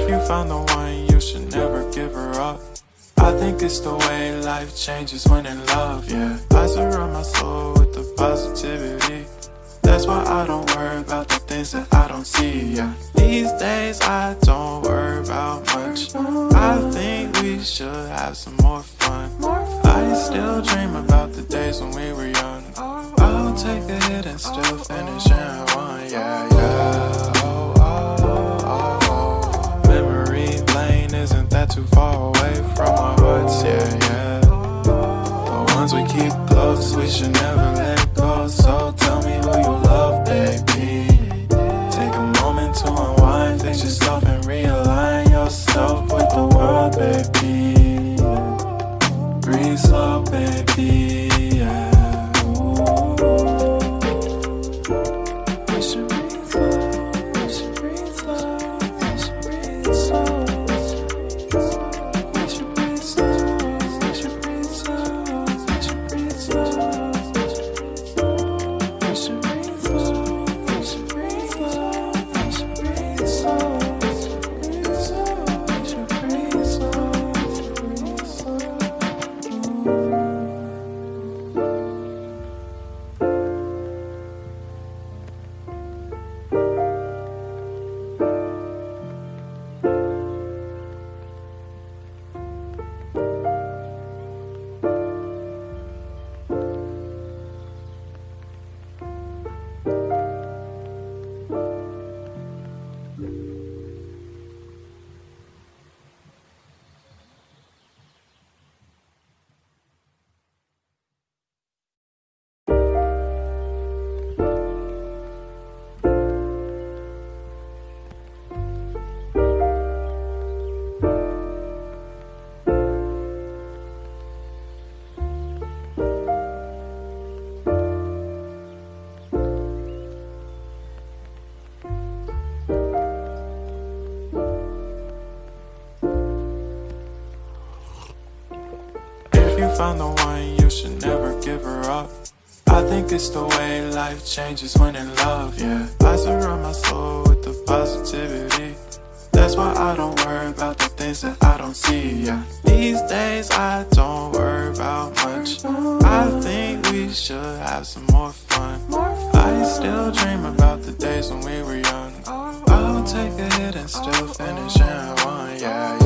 If you found the one, you should never give her up. I think it's the way life changes when in love, yeah. I surround my soul with the positivity. That's why I don't worry about the things that I don't see, yeah. These days I don't worry about much. I think we should have some more fun. I still dream about the days when we were young. I'll take a hit and still finish in one, yeah, yeah. Oh, oh, oh, oh. Memory lane, isn't that too far away from our hearts, yeah, yeah. The ones we keep close, we should never let go. So tell me who you love, baby. Take a moment to unwind, fix yourself and realign yourself with the world, baby. Breathe slow, baby, yeah. We should breathe slow, we should breathe slow, we should breathe slow. We should breathe slow, we should breathe slow, we should breathe slow. We should breathe slow, we should breathe slow, we should breathe slow. We should breathe slow, breathe slow. If you found the one, you should never give her up. I think it's the way life changes when in love, yeah. I surround my soul with the positivity. That's why I don't worry about the things that I don't see, yeah. These days I don't worry about much. I think we should have some more fun. I still dream about the days when we were young. I'll take a hit and still finish in one, yeah, yeah.